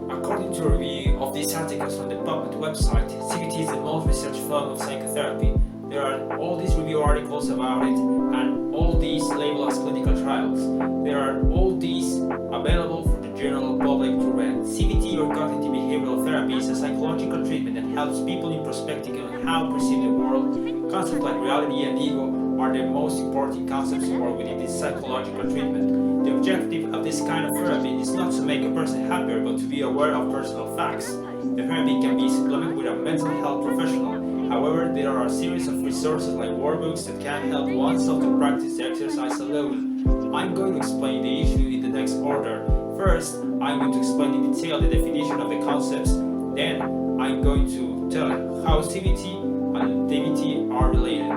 According to a review of these articles from the PubMed website, CBT is the most researched form of psychotherapy. There are all these review articles about it, and all these labeled as clinical trials. There are all these available for the general public to read. CBT, or cognitive behavioral therapy, is a psychological treatment that helps people introspecting on how to perceive the world. Concepts like reality and ego are the most important concepts to work within this psychological treatment. The objective of this kind of therapy is not to make a person happier, but to be aware of personal facts. The therapy can be supplemented with a mental health professional. However, there are a series of resources like workbooks that can help oneself to practice the exercise alone. I'm going to explain the issue in the next order. First, I'm going to explain in detail the definition of the concepts. Then, I'm going to tell how CBT and DBT are related.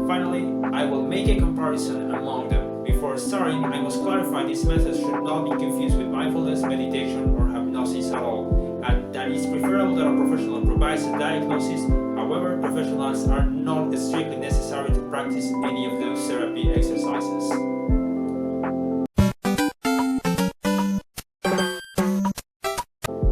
Finally, I will make a comparison among them. Before starting, I must clarify these methods should not be confused with mindfulness, meditation, or hypnosis at all, and that it's preferable that a professional provides a diagnosis. However, professionals are not strictly necessary to practice any of those therapy exercises.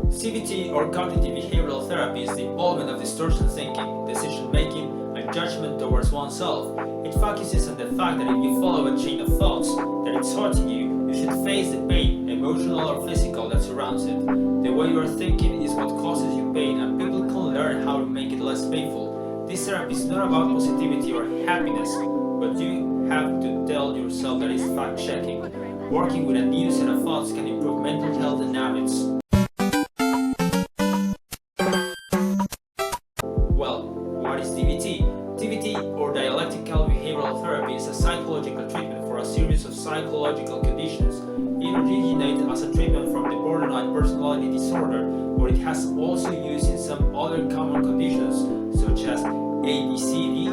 CBT, or cognitive behavioral therapy, is the involvement of distortion thinking, decision-making, and judgment towards oneself. It focuses on the fact that if you follow a chain of thoughts that it's hurting you, you should face the pain, emotional or physical, that surrounds it. The way you are thinking is what causes you pain, and people can learn how to make it less painful. This therapy is not about positivity or happiness, but you have to tell yourself that it's fact-checking. Working with a new set of thoughts can improve mental health and habits. Well, what is DBT? DBT, or Dialectical Behavioral Therapy, is a psychological treatment for a series of psychological conditions. It originated as a treatment from the borderline personality disorder, but it has also used in some other common conditions, such as ADCD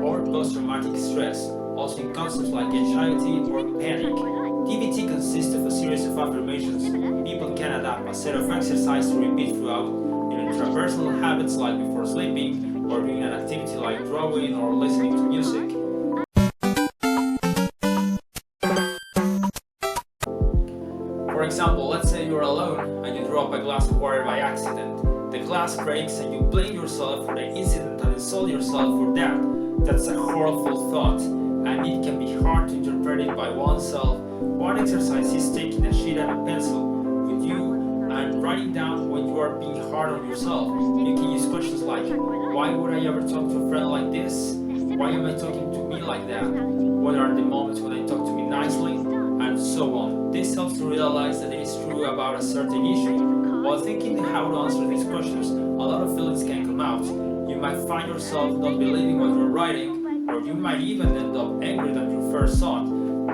or post-traumatic stress, also in concepts like anxiety or panic. DBT consists of a series of affirmations. People can adapt a set of exercises to repeat throughout their intrapersonal habits, like before sleeping, or doing an activity like drawing or listening to music. For example, let's say you're alone and you drop a glass of water by accident. The glass breaks and you blame yourself for the incident and insult yourself for that. That's a horrible thought, and it can be hard to interpret it by oneself. One exercise is taking a sheet and a pencil with you and writing down when you are being hard on yourself. You can use questions like, why would I ever talk to a friend like this? Why am I talking to me like that? What are the moments when I talk to me nicely? And so on. This helps to realize that it is true about a certain issue. While thinking how to answer these questions, a lot of feelings can come out. You might find yourself not believing what you're writing, or you might even end up angry than you first thought.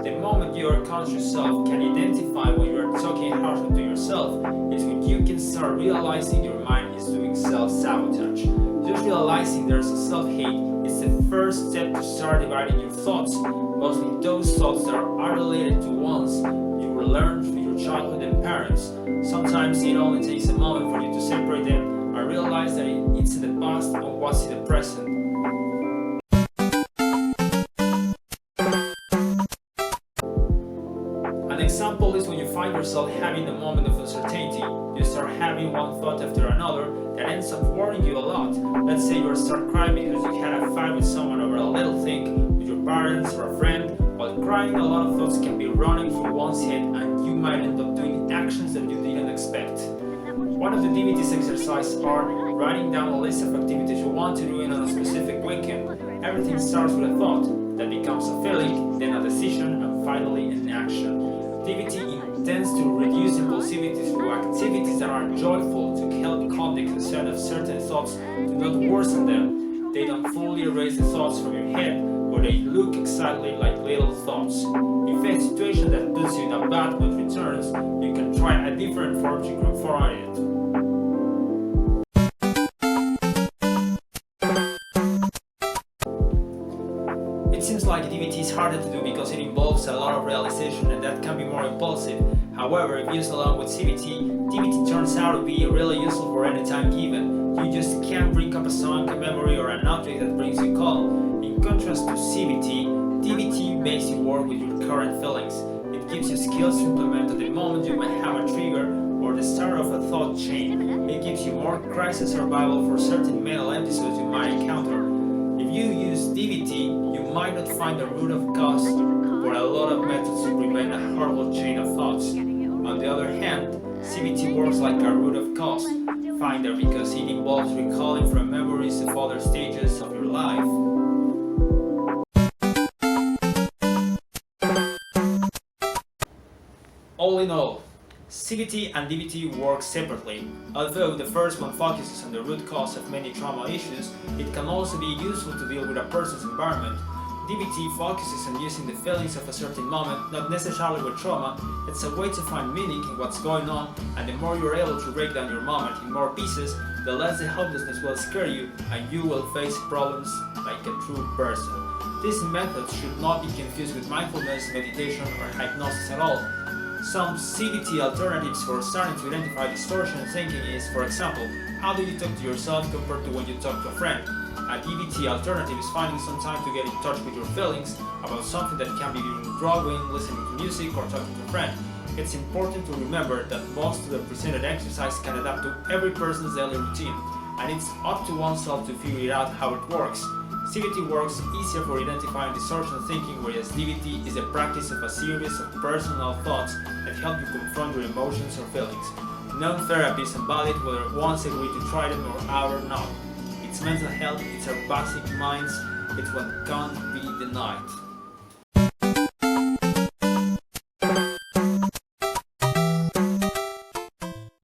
The moment your conscious self can identify when you are talking harshly to yourself is when you can start realizing your mind is doing self-sabotage. Just realizing there's a self-hate is the first step to start dividing your thoughts, mostly those thoughts that are related to ones you were learned through your childhood and parents. Sometimes it only takes a moment for you to separate them and realize that it's in the past and what's in the present. An example is when you find yourself having a moment of uncertainty. You start having one thought after another that ends up worrying you a lot. Let's say you start crying because you had a fight with someone over a little thing, with your parents or a friend. While crying, a lot of thoughts can be running through one's head, and you might end up doing actions that you didn't expect. One of the DBT's exercises are writing down a list of activities you want to do in a specific weekend. Everything starts with a thought, that becomes a feeling, then a decision, and finally an action. DBT intends to reduce impulsivity through activities that are joyful to help calm the concern of certain thoughts to not worsen them. They don't fully erase the thoughts from your head, but they look exactly like little thoughts. If a situation that puts you in a bad mood returns, you can try a different form to confront it. It seems like DBT is harder to do because it involves a lot of realization, and that can be more impulsive. However, if used along with CBT, DBT turns out to be really useful for any time given. You just can't bring up a song, a memory, or an object that brings you calm. In contrast to CBT, DBT makes you work with your current feelings. It gives you skills to implement at the moment you may have a trigger or the start of a thought chain. It gives you more crisis survival for certain mental episodes you might encounter. If you use DBT, you might not find the root of cause or a lot of methods to prevent a horrible chain of thoughts. On the other hand, CBT works like a root of cause finder because it involves recalling from memories of other stages of your life. All in all, CBT and DBT work separately. Although the first one focuses on the root cause of many trauma issues, it can also be useful to deal with a person's environment. DBT focuses on using the feelings of a certain moment, not necessarily with trauma. It's a way to find meaning in what's going on, and the more you're able to break down your moment in more pieces, the less the helplessness will scare you and you will face problems like a true person. These methods should not be confused with mindfulness, meditation, or hypnosis at all. Some CBT alternatives for starting to identify distortion thinking is, for example, how do you talk to yourself compared to when you talk to a friend? A DBT alternative is finding some time to get in touch with your feelings about something that can be during drawing, listening to music, or talking to a friend. It's important to remember that most of the presented exercise can adapt to every person's daily routine, and it's up to oneself to figure out how it works. CBT works easier for identifying distortion thinking, whereas DBT is the practice of a series of personal thoughts that help you confront your emotions or feelings. No therapy is invalid whether one's agreed to try them or not. It's mental health, it's our basic minds, it's what can't be denied.